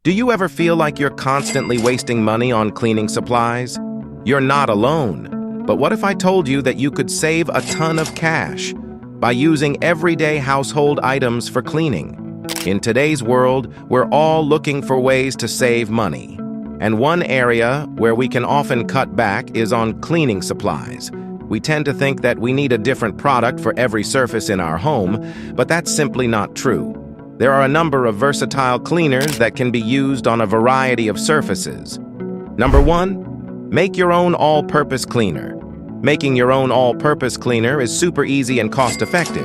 Do you ever feel like you're constantly wasting money on cleaning supplies? You're not alone. But what if I told you that you could save a ton of cash by using everyday household items for cleaning? In today's world, we're all looking for ways to save money. And one area where we can often cut back is on cleaning supplies. We tend to think that we need a different product for every surface in our home, but that's simply not true. There are a number of versatile cleaners that can be used on a variety of surfaces. Number 1, make your own all-purpose cleaner. Making your own all-purpose cleaner is super easy and cost-effective.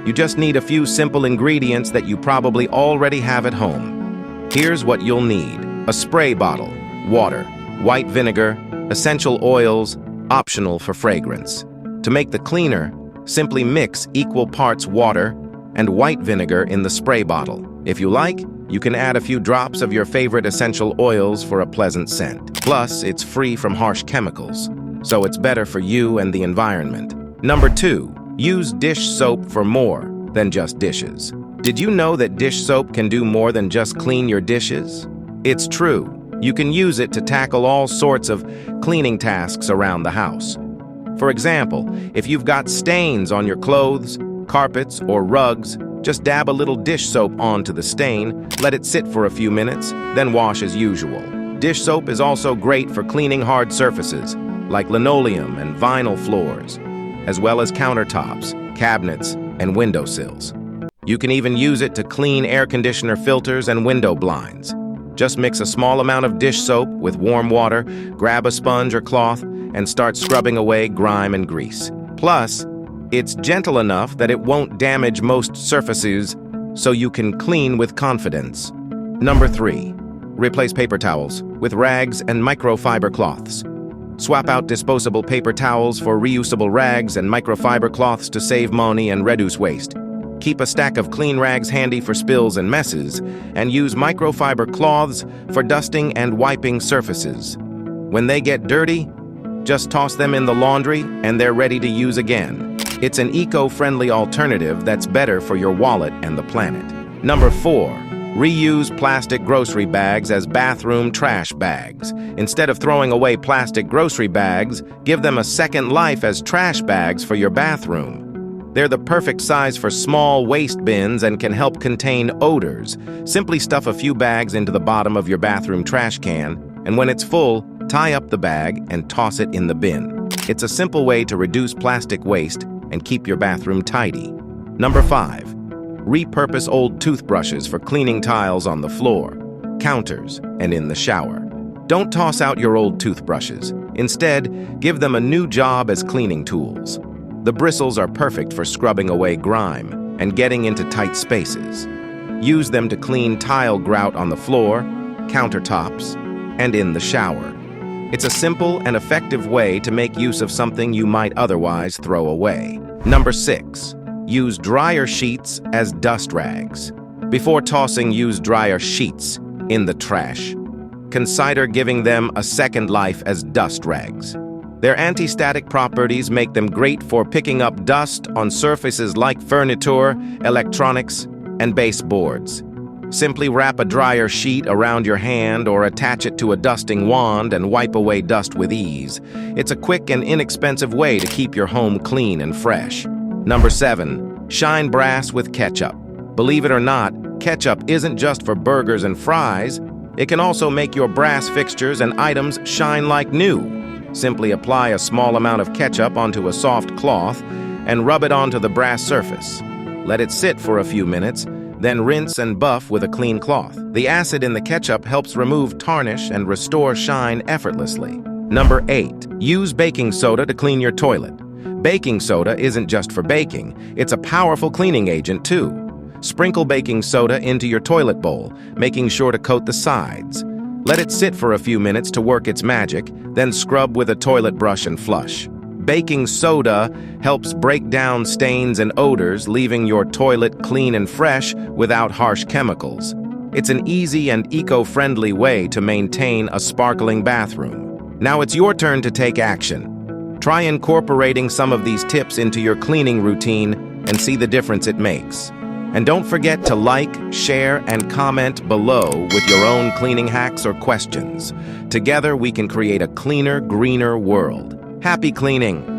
You just need a few simple ingredients that you probably already have at home. Here's what you'll need: a spray bottle, water, white vinegar, essential oils, optional for fragrance. To make the cleaner, simply mix equal parts water and white vinegar in the spray bottle. If you like, you can add a few drops of your favorite essential oils for a pleasant scent. Plus, it's free from harsh chemicals, so it's better for you and the environment. Number 2, use dish soap for more than just dishes. Did you know that dish soap can do more than just clean your dishes? It's true. You can use it to tackle all sorts of cleaning tasks around the house. For example, if you've got stains on your clothes, carpets, or rugs, just dab a little dish soap onto the stain, let it sit for a few minutes, then wash as usual. Dish soap is also great for cleaning hard surfaces, like linoleum and vinyl floors, as well as countertops, cabinets, and windowsills. You can even use it to clean air conditioner filters and window blinds. Just mix a small amount of dish soap with warm water, grab a sponge or cloth, and start scrubbing away grime and grease. Plus, it's gentle enough that it won't damage most surfaces, so you can clean with confidence. Number 3, replace paper towels with rags and microfiber cloths. Swap out disposable paper towels for reusable rags and microfiber cloths to save money and reduce waste. Keep a stack of clean rags handy for spills and messes, and use microfiber cloths for dusting and wiping surfaces. When they get dirty, just toss them in the laundry and they're ready to use again. It's an eco-friendly alternative that's better for your wallet and the planet. Number 4, reuse plastic grocery bags as bathroom trash bags. Instead of throwing away plastic grocery bags, give them a second life as trash bags for your bathroom. They're the perfect size for small waste bins and can help contain odors. Simply stuff a few bags into the bottom of your bathroom trash can, and when it's full, tie up the bag and toss it in the bin. It's a simple way to reduce plastic waste and keep your bathroom tidy. Number 5, repurpose old toothbrushes for cleaning tiles on the floor, counters, and in the shower. Don't toss out your old toothbrushes. Instead, give them a new job as cleaning tools. The bristles are perfect for scrubbing away grime and getting into tight spaces. Use them to clean tile grout on the floor, countertops, and in the shower. It's a simple and effective way to make use of something you might otherwise throw away. Number 6, use dryer sheets as dust rags. Before tossing used dryer sheets in the trash, consider giving them a second life as dust rags. Their anti-static properties make them great for picking up dust on surfaces like furniture, electronics, and baseboards. Simply wrap a dryer sheet around your hand or attach it to a dusting wand and wipe away dust with ease. It's a quick and inexpensive way to keep your home clean and fresh. Number 7, shine brass with ketchup. Believe it or not, ketchup isn't just for burgers and fries. It can also make your brass fixtures and items shine like new. Simply apply a small amount of ketchup onto a soft cloth and rub it onto the brass surface. Let it sit for a few minutes, then rinse and buff with a clean cloth. The acid in the ketchup helps remove tarnish and restore shine effortlessly. Number 8, use baking soda to clean your toilet. Baking soda isn't just for baking, it's a powerful cleaning agent too. Sprinkle baking soda into your toilet bowl, making sure to coat the sides. Let it sit for a few minutes to work its magic, then scrub with a toilet brush and flush. Baking soda helps break down stains and odors, leaving your toilet clean and fresh without harsh chemicals. It's an easy and eco-friendly way to maintain a sparkling bathroom. Now it's your turn to take action. Try incorporating some of these tips into your cleaning routine and see the difference it makes. And don't forget to like, share, and comment below with your own cleaning hacks or questions. Together, we can create a cleaner, greener world. Happy cleaning!